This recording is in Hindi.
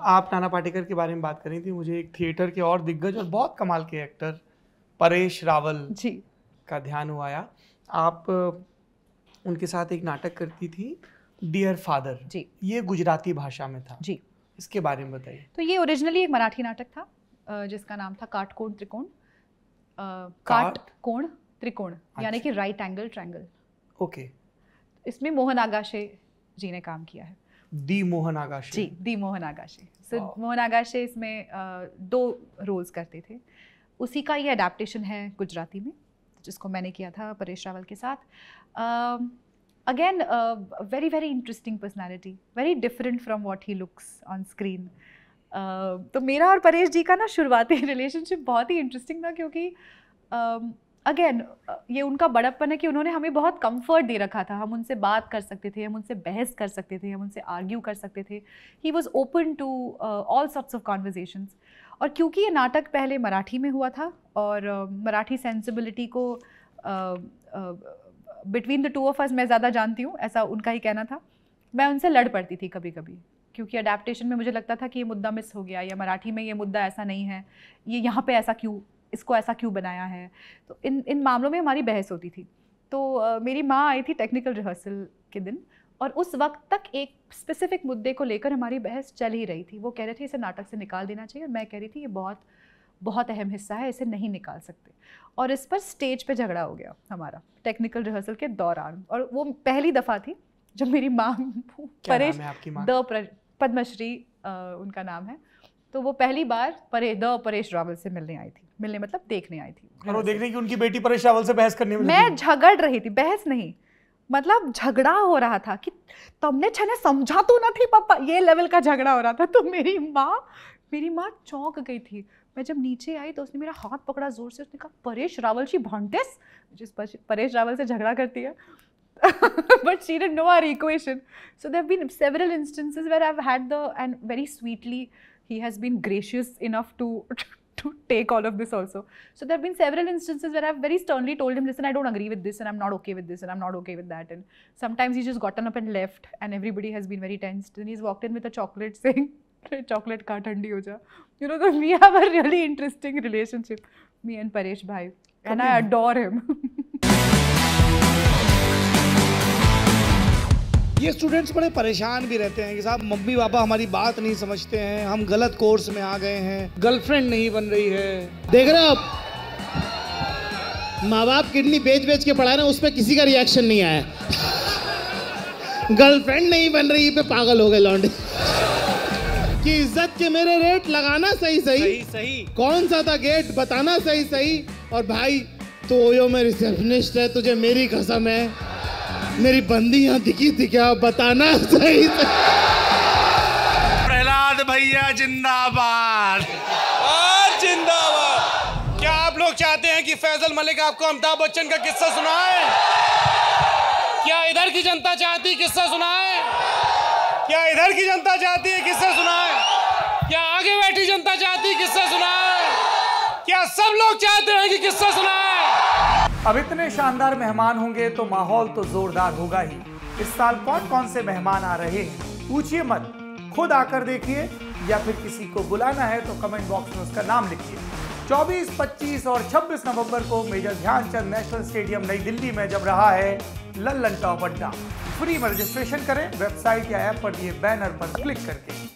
आप नाना पाटेकर के बारे में बात कर रही थी, मुझे एक थिएटर के और दिग्गज और बहुत कमाल के एक्टर परेश रावल जी का ध्यान हुआ आया। आप उनके साथ एक नाटक करती थी डियर फादर जी, ये गुजराती भाषा में था जी। इसके बारे में बताइए। तो ये ओरिजिनली एक मराठी नाटक था जिसका नाम था काटकोण त्रिकोण। काटकोण त्रिकोण यानी कि राइट एंगल ट्रायंगल। ओके। इसमें मोहन आगाशे जी ने काम किया है। दी मोहन आगाशे। जी, दी मोहन आगाशे। सो मोहन आगाशे इसमें 2 रोल्स करते थे। उसी का ये अडेप्टेशन है गुजराती में, जिसको मैंने किया था परेश रावल के साथ। Again very very interesting personality, very different from what he looks on screen. तो मेरा और परेश जी का ना शुरुआती रिलेशनशिप बहुत ही इंटरेस्टिंग था, क्योंकि अगेन ये उनका बड़प्पन है कि उन्होंने हमें बहुत कंफर्ट दे रखा था। हम उनसे बात कर सकते थे, हम उनसे बहस कर सकते थे, हम उनसे आर्ग्यू कर सकते थे। He was open to all sorts of conversations. और क्योंकि ये नाटक पहले मराठी में हुआ था और मराठी सेंसिबिलिटी को between the two of us मैं ज़्यादा जानती हूँ, ऐसा उनका ही कहना था। मैं उनसे लड़ पड़ती थी कभी कभी, क्योंकि अडेप्टेशन में मुझे लगता था कि ये मुद्दा मिस हो गया, या मराठी में ये मुद्दा ऐसा नहीं है, ये यहाँ पे ऐसा क्यों, इसको ऐसा क्यों बनाया है। तो इन मामलों में हमारी बहस होती थी। तो मेरी माँ आई थी टेक्निकल रिहर्सल के दिन, और उस वक्त तक एक स्पेसिफिक मुद्दे को लेकर हमारी बहस चल ही रही थी। वो कह रहे थे इसे नाटक से निकाल देना चाहिए, और मैं कह रही थी ये बहुत बहुत अहम हिस्सा है, इसे नहीं निकाल सकते। और इस पर स्टेज पे झगड़ा हो गया हमारा टेक्निकल रिहर्सल के दौरान। और वो पहली दफ़ा थी जब मेरी माँ परेश पद्मश्री उनका नाम है, तो वो पहली बार परेश रावल से मिलने आई थी। मिलने मतलब देखने आई थी। और वो देखने की उनकी बेटी परेश रावल से बहस करने में मैं झगड़ रही थी, बहस नहीं, मतलब झगड़ा हो रहा था कि तुमने छने समझा तो ना थी पापा, ये लेवल का झगड़ा हो रहा था। तो मेरी माँ चौंक गई थी। मैं जब नीचे आई तो उसने मेरा हाथ पकड़ा जोर से, उसने कहा परेश रावल शी भांटेस, जिस परेश रावल से झगड़ा करती है। But she didn't know our equation. So there have been several instances where I've had and very sweetly he has been gracious enough to take all of this also. So there have been several instances where I've very sternly told him, listen, I don't agree with this, and I'm not okay with this, and I'm not okay with that. And sometimes he's just gotten up and left, and everybody has been very tensed. And he's walked in with a chocolate saying, chocolate ka thandi ho ja. You know, so we have a really interesting relationship, me and Paresh bhai. And I adore him. ये स्टूडेंट्स बड़े परेशान भी रहते हैं कि साहब मम्मी पापा हमारी बात नहीं समझते हैं, हम गलत कोर्स में आ गए हैं, गर्लफ्रेंड नहीं बन रही है। देख रहे हो आप, माँ बाप किडनी बेच के पढ़ा रहे हैं, उस पर किसी का रिएक्शन नहीं आया। गर्लफ्रेंड नहीं बन रही पे पागल हो गए लौंडे। कि इज्जत के मेरे रेट लगाना सही कौन सा था गेट बताना सही। और भाई तो ओयो में रिसेप्शनिस्ट है, तुझे मेरी कसम है मेरी बंदी यहाँ दिखी थी क्या, बताना सही। प्रहलाद भैया जिंदाबाद, जिंदाबाद। क्या आप लोग चाहते हैं कि फैजल मलिक आपको अमिताभ बच्चन का किस्सा सुनाए? क्या इधर की जनता चाहती किस्सा सुनाए? क्या इधर की जनता चाहती है किस्सा सुनाए? क्या आगे बैठी जनता चाहती किस्सा सुनाए? क्या सब लोग चाहते हैं कि किस्सा सुनाए? अब इतने शानदार मेहमान होंगे तो माहौल तो जोरदार होगा ही। इस साल कौन कौन से मेहमान आ रहे हैं पूछिए मत, खुद आकर देखिए, या फिर किसी को बुलाना है तो कमेंट बॉक्स में उसका नाम लिखिए। 24, 25 और 26 नवंबर को मेजर ध्यानचंद नेशनल स्टेडियम नई दिल्ली में जब रहा है लल्लन टॉप अड्डा। फ्री में रजिस्ट्रेशन करें वेबसाइट या ऐप पर दिए बैनर पर क्लिक करके।